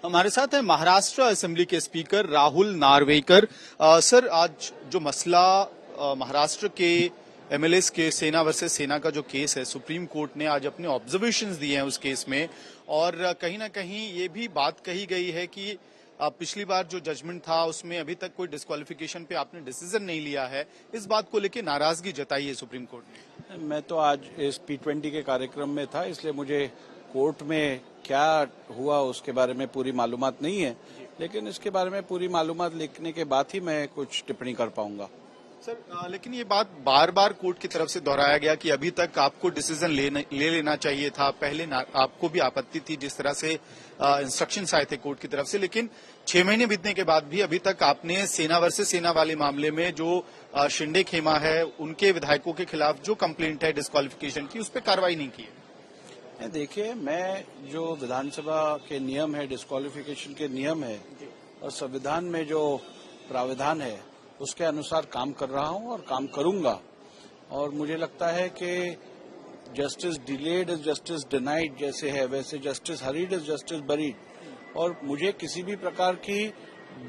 हमारे साथ है महाराष्ट्र असेंबली के स्पीकर राहुल नार्वेकर। सर, आज जो मसला महाराष्ट्र के एमएलएस के सेना वर्सेस सेना का जो केस है, सुप्रीम कोर्ट ने आज अपने ऑब्जर्वेशंस दिए हैं उस केस में, और कहीं ना कहीं ये भी बात कही गई है कि पिछली बार जो जजमेंट था उसमें अभी तक कोई डिस्क्वालिफिकेशन पे आपने डिसीजन नहीं लिया है। इस बात को लेकर नाराजगी जताई है सुप्रीम कोर्ट ने। मैं तो आज इस P20 के कार्यक्रम में था, इसलिए मुझे कोर्ट में क्या हुआ उसके बारे में पूरी मालूमात नहीं है, लेकिन इसके बारे में पूरी मालूमात लिखने के बाद ही मैं कुछ टिप्पणी कर पाऊंगा। सर, लेकिन ये बात बार बार कोर्ट की तरफ से दोहराया गया कि अभी तक आपको डिसीजन ले लेना चाहिए था। पहले आपको भी आपत्ति थी जिस तरह से इंस्ट्रक्शंस आए थे कोर्ट की तरफ से, लेकिन 6 महीने बीतने के बाद भी अभी तक आपने सेना वर्सेस सेना वाले मामले में जो शिंदे खेमा है उनके विधायकों के खिलाफ जो कंप्लेंट है डिस्क्वालिफिकेशन की, उस पर कार्रवाई नहीं की है। देखिए, मैं जो विधानसभा के नियम है, डिस्क्वालिफिकेशन के नियम है और संविधान में जो प्रावधान है उसके अनुसार काम कर रहा हूं और काम करूंगा। और मुझे लगता है कि justice delayed is justice denied जैसे है, वैसे justice hurried is justice buried. और मुझे किसी भी प्रकार की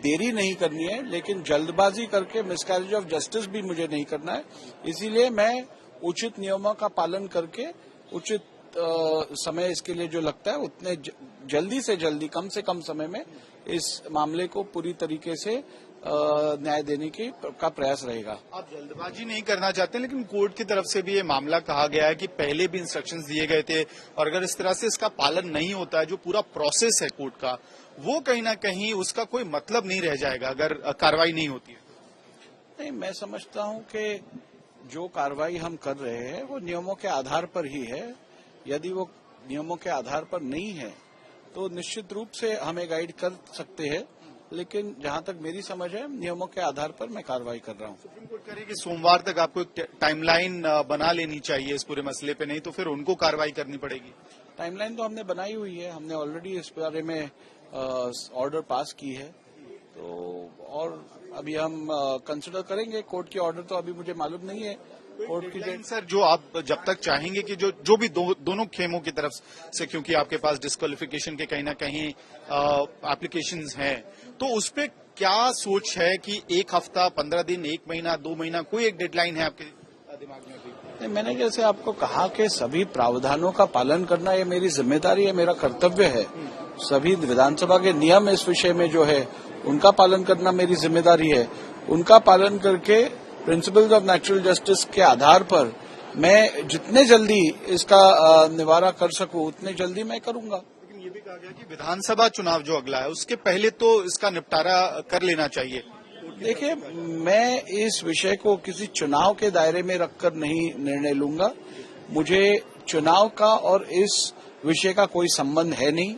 देरी नहीं करनी है, लेकिन जल्दबाजी करके मिसकैरेज ऑफ जस्टिस भी मुझे नहीं करना है। इसीलिए मैं उचित नियमों का पालन करके उचित समय इसके लिए जो लगता है उतने जल्दी से जल्दी, कम से कम समय में इस मामले को पूरी तरीके से न्याय देने का प्रयास रहेगा। आप जल्दबाजी नहीं करना चाहते, लेकिन कोर्ट की तरफ से भी ये मामला कहा गया है कि पहले भी इंस्ट्रक्शंस दिए गए थे और अगर इस तरह से इसका पालन नहीं होता है, जो पूरा प्रोसेस है कोर्ट का, वो कहीं ना कहीं उसका कोई मतलब नहीं रह जाएगा अगर कार्रवाई नहीं होती है। नहीं, मैं समझता हूं कि जो कार्रवाई हम कर रहे हैं वो नियमों के आधार पर ही है। यदि वो नियमों के आधार पर नहीं है तो निश्चित रूप से हमें गाइड कर सकते हैं, लेकिन जहां तक मेरी समझ है नियमों के आधार पर मैं कार्रवाई कर रहा हूं। सुप्रीम कोर्ट कह रही है कि सोमवार तक आपको एक टाइमलाइन बना लेनी चाहिए इस पूरे मसले पे, नहीं तो फिर उनको कार्रवाई करनी पड़ेगी। टाइमलाइन तो हमने बनाई हुई है, हमने ऑलरेडी इस बारे में ऑर्डर पास की है, तो और अभी हम कंसिडर करेंगे कोर्ट की ऑर्डर। तो अभी मुझे मालूम नहीं है कोर्ट की डेट। सर, जो आप जब तक चाहेंगे कि जो भी दोनों खेमों की तरफ से, क्योंकि आपके पास डिस्क्वालिफिकेशन के कहीं ना कहीं एप्लीकेशंस हैं, तो उस पे क्या सोच है कि 1 हफ्ता, 15 दिन, 1 महीना, 2 महीना, कोई एक डेडलाइन है आपके दिमाग में अभी? मैंने जैसे आपको कहा कि सभी प्रावधानों का पालन करना ये मेरी जिम्मेदारी है, मेरा कर्तव्य है। सभी विधानसभा के नियम इस विषय में जो है उनका पालन करना मेरी जिम्मेदारी है। उनका पालन करके प्रिंसिपल्स ऑफ नेचुरल जस्टिस के आधार पर मैं जितने जल्दी इसका निवारण कर सकूं उतने जल्दी मैं करूंगा। लेकिन ये भी कहा गया कि विधानसभा चुनाव जो अगला है उसके पहले तो इसका निपटारा कर लेना चाहिए। देखिए, मैं इस विषय को किसी चुनाव के दायरे में रखकर नहीं निर्णय लूंगा। मुझे चुनाव का और इस विषय का कोई संबंध है नहीं।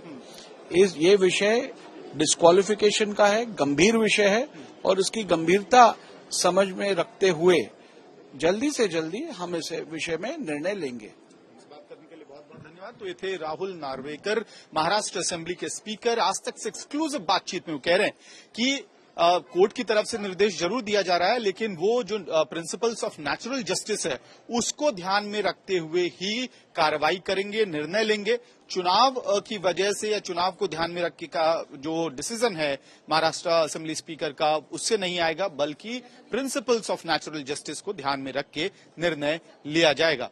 ये विषय डिस्क्वालिफिकेशन का है, गंभीर विषय है, और इसकी गंभीरता समझ में रखते हुए जल्दी से जल्दी हम इस विषय में निर्णय लेंगे। बात करने के लिए बहुत बहुत धन्यवाद। तो ये थे राहुल नार्वेकर, महाराष्ट्र असेंबली के स्पीकर। आज तक से एक्सक्लूसिव बातचीत में वो कह रहे हैं कि कोर्ट की तरफ से निर्देश जरूर दिया जा रहा है, लेकिन वो जो प्रिंसिपल्स ऑफ नेचुरल जस्टिस है उसको ध्यान में रखते हुए ही कार्रवाई करेंगे, निर्णय लेंगे। चुनाव की वजह से या चुनाव को ध्यान में रख के का जो डिसीजन है महाराष्ट्र असेंबली स्पीकर का, उससे नहीं आएगा, बल्कि प्रिंसिपल्स ऑफ नेचुरल जस्टिस को ध्यान में रख के निर्णय लिया जाएगा।